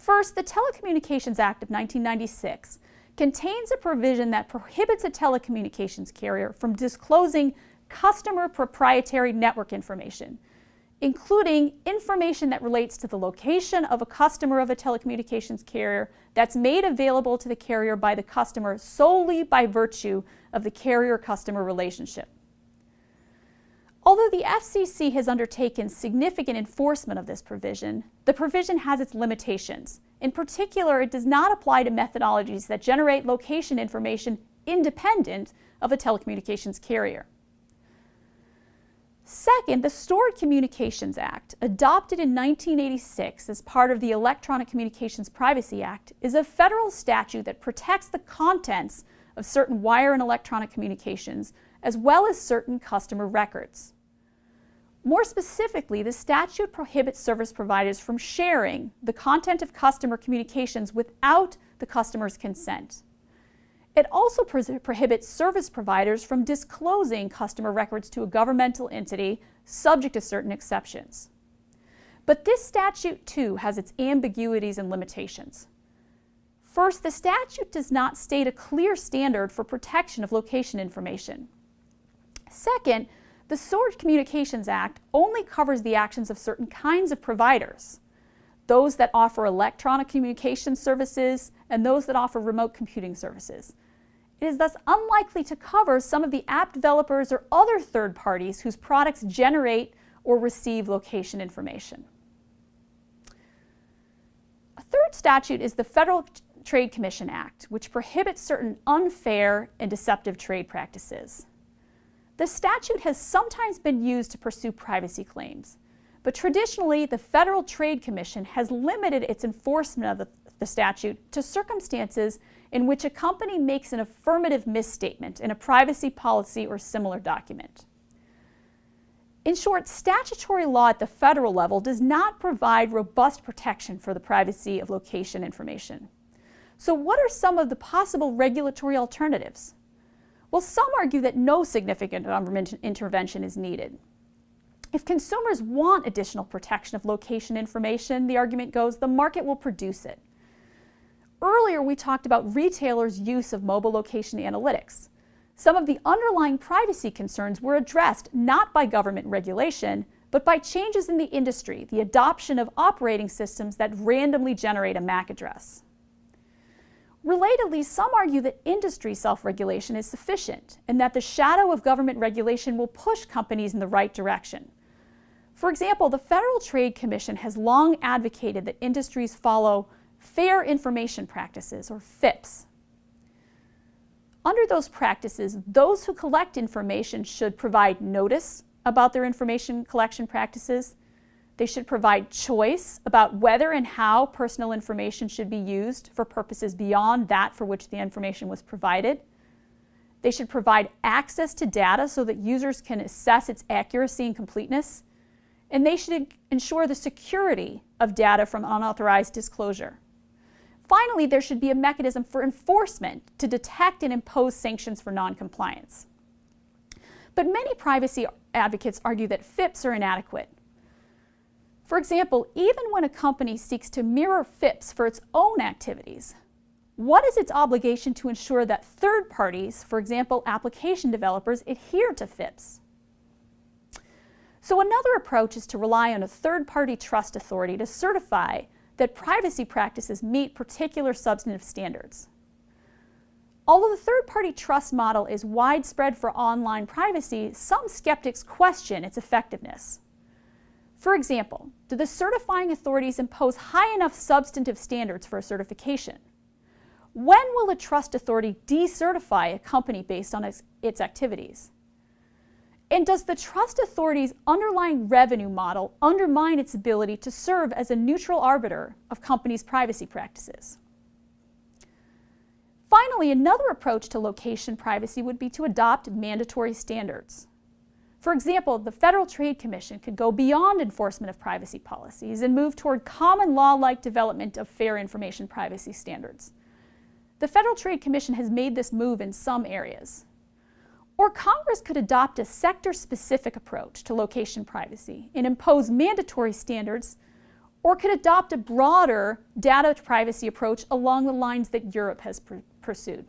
First, the Telecommunications Act of 1996 contains a provision that prohibits a telecommunications carrier from disclosing customer proprietary network information, including information that relates to the location of a customer of a telecommunications carrier that's made available to the carrier by the customer solely by virtue of the carrier-customer relationship. Although the FCC has undertaken significant enforcement of this provision, the provision has its limitations. In particular, it does not apply to methodologies that generate location information independent of a telecommunications carrier. Second, the Stored Communications Act, adopted in 1986 as part of the Electronic Communications Privacy Act, is a federal statute that protects the contents of certain wire and electronic communications, as well as certain customer records. More specifically, the statute prohibits service providers from sharing the content of customer communications without the customer's consent. It also prohibits service providers from disclosing customer records to a governmental entity, subject to certain exceptions. But this statute, too, has its ambiguities and limitations. First, the statute does not state a clear standard for protection of location information. Second, the Stored Communications Act only covers the actions of certain kinds of providers, those that offer electronic communication services and those that offer remote computing services. It is thus unlikely to cover some of the app developers or other third parties whose products generate or receive location information. A third statute is the Federal Trade Commission Act, which prohibits certain unfair and deceptive trade practices. The statute has sometimes been used to pursue privacy claims, but traditionally the Federal Trade Commission has limited its enforcement of the statute to circumstances in which a company makes an affirmative misstatement in a privacy policy or similar document. In short, statutory law at the federal level does not provide robust protection for the privacy of location information. So what are some of the possible regulatory alternatives? Well, some argue that no significant government intervention is needed. If consumers want additional protection of location information, the argument goes, the market will produce it. Earlier, we talked about retailers' use of mobile location analytics. Some of the underlying privacy concerns were addressed not by government regulation, but by changes in the industry, the adoption of operating systems that randomly generate a MAC address. Relatedly, some argue that industry self-regulation is sufficient and that the shadow of government regulation will push companies in the right direction. For example, the Federal Trade Commission has long advocated that industries follow Fair Information Practices, or FIPS. Under those practices, those who collect information should provide notice about their information collection practices. They should provide choice about whether and how personal information should be used for purposes beyond that for which the information was provided. They should provide access to data so that users can assess its accuracy and completeness. And they should ensure the security of data from unauthorized disclosure. Finally, there should be a mechanism for enforcement to detect and impose sanctions for noncompliance. But many privacy advocates argue that FIPS are inadequate. For example, even when a company seeks to mirror FIPS for its own activities, what is its obligation to ensure that third parties, for example, application developers, adhere to FIPS? So another approach is to rely on a third-party trust authority to certify that privacy practices meet particular substantive standards. Although the third-party trust model is widespread for online privacy, some skeptics question its effectiveness. For example, do the certifying authorities impose high enough substantive standards for a certification? When will a trust authority decertify a company based on its activities? And does the trust authority's underlying revenue model undermine its ability to serve as a neutral arbiter of companies' privacy practices? Finally, another approach to location privacy would be to adopt mandatory standards. For example, the Federal Trade Commission could go beyond enforcement of privacy policies and move toward common law-like development of fair information privacy standards. The Federal Trade Commission has made this move in some areas. Or Congress could adopt a sector-specific approach to location privacy and impose mandatory standards or could adopt a broader data privacy approach along the lines that Europe has pursued.